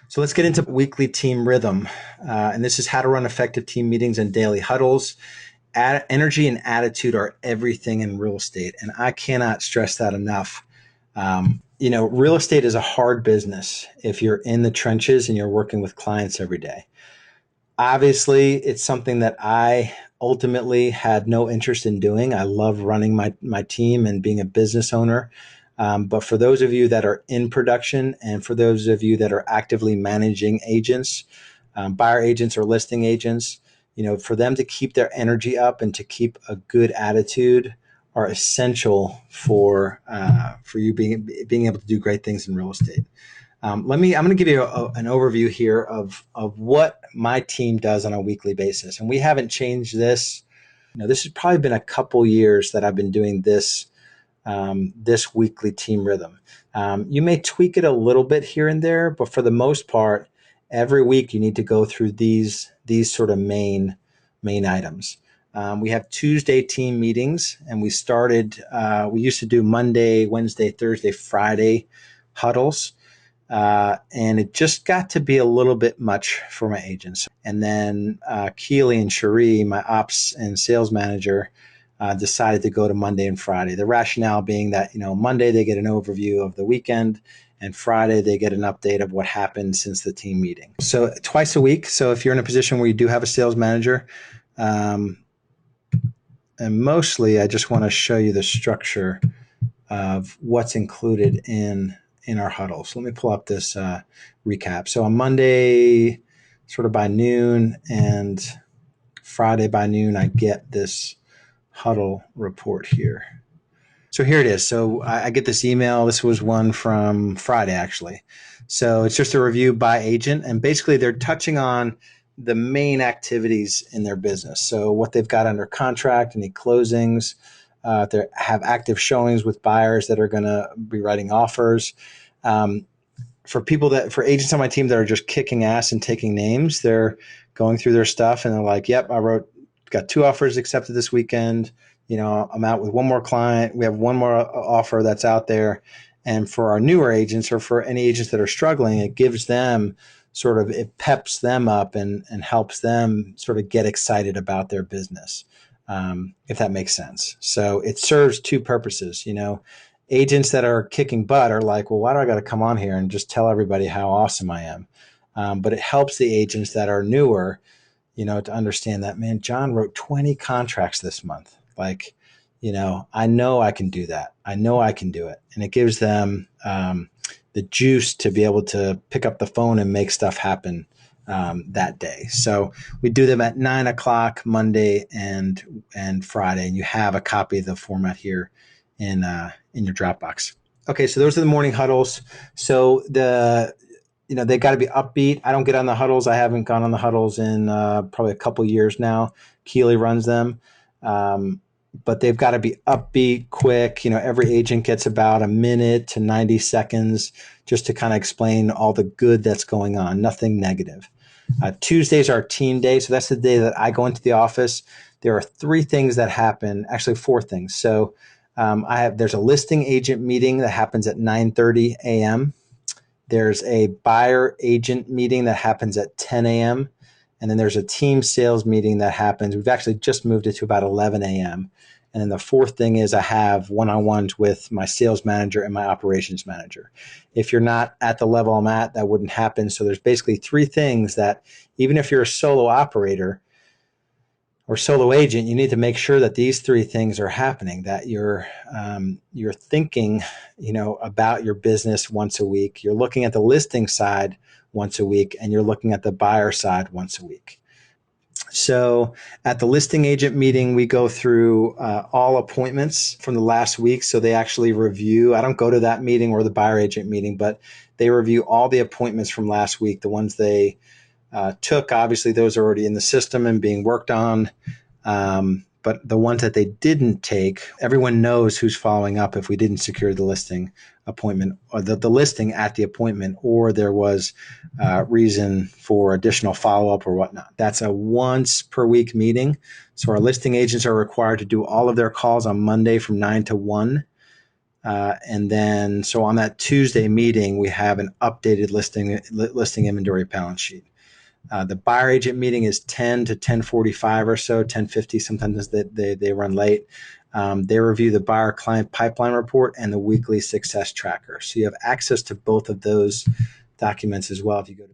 So let's get into weekly team rhythm. And this is how to run effective team meetings and daily huddles. Energy and attitude are everything in real estate. And I cannot stress that enough. Real estate is a hard business if you're in the trenches and you're working with clients every day. Obviously, it's something that I ultimately had no interest in doing. I love running my team and being a business owner. But for those of you that are in production and for those of you that are actively managing agents, buyer agents or listing agents, for them to keep their energy up and to keep a good attitude are essential for you being able to do great things in real estate. I'm going to give you an overview here of what my team does on a weekly basis. And we haven't changed this. This has probably been a couple years that I've been doing this weekly team rhythm. You may tweak it a little bit here and there, but for the most part, every week you need to go through these sort of main items. We have Tuesday team meetings, and we used to do Monday, Wednesday, Thursday, Friday huddles. And it just got to be a little bit much for my agents. And then Keely and Cherie, my ops and sales manager, decided to go to Monday and Friday. The rationale being that, Monday they get an overview of the weekend, and Friday they get an update of what happened since the team meeting. So twice a week. So if you're in a position where you do have a sales manager, and mostly I just want to show you the structure of what's included in our huddle. So let me pull up this recap. So on Monday, sort of by noon, and Friday by noon, I get this huddle report here. So here it is. So I get this email. This was one from Friday, actually. So it's just a review by agent. And basically, they're touching on the main activities in their business. So what they've got under contract, any closings, they have active showings with buyers that are going to be writing offers. For agents on my team that are just kicking ass and taking names, they're going through their stuff and they're like, yep, got 2 offers accepted this weekend. I'm out with one more client. We have one more offer that's out there. And for our newer agents or for any agents that are struggling, it gives them it peps them up and helps them sort of get excited about their business, if that makes sense. So it serves 2 purposes. Agents that are kicking butt are like, well, why do I got to come on here and just tell everybody how awesome I am? But it helps the agents that are newer, to understand that, man, John wrote 20 contracts this month. Like, I know I can do that. I know I can do it. And it gives them the juice to be able to pick up the phone and make stuff happen that day. So we do them at 9:00 Monday and Friday. And you have a copy of the format here in your Dropbox. Okay, so those are the morning huddles. So they got to be upbeat. I don't get on the huddles. I haven't gone on the huddles in probably a couple years now. Keely runs them. But they've got to be upbeat, quick. Every agent gets about a minute to 90 seconds just to kind of explain all the good that's going on, nothing negative. Tuesdays are team day. So that's the day that I go into the office. There are 3 things that happen, actually 4 things. So there's a listing agent meeting that happens at 9:30 a.m. There's a buyer agent meeting that happens at 10 a.m. And then there's a team sales meeting that happens. We've actually just moved it to about 11 a.m. And then the 4th thing is I have one-on-ones with my sales manager and my operations manager. If you're not at the level I'm at, that wouldn't happen. So there's basically 3 things that even if you're a solo operator or solo agent, you need to make sure that these 3 things are happening, that you're thinking, about your business once a week. You're looking at the listing side once a week, and you're looking at the buyer side once a week. So at the listing agent meeting, we go through all appointments from the last week. So they actually review. I don't go to that meeting or the buyer agent meeting, but they review all the appointments from last week, the ones they took. Obviously, those are already in the system and being worked on. But the ones that they didn't take, everyone knows who's following up if we didn't secure the listing appointment or the listing at the appointment, or there was reason for additional follow-up or whatnot. That's a once per week meeting. So our listing agents are required to do all of their calls on Monday from 9 to 1. And then, so on that Tuesday meeting, we have an updated listing inventory balance sheet. The buyer agent meeting is 10 to 10:45 or so, 10:50. Sometimes they run late. They review the buyer client pipeline report and the weekly success tracker. So you have access to both of those documents as well if you go to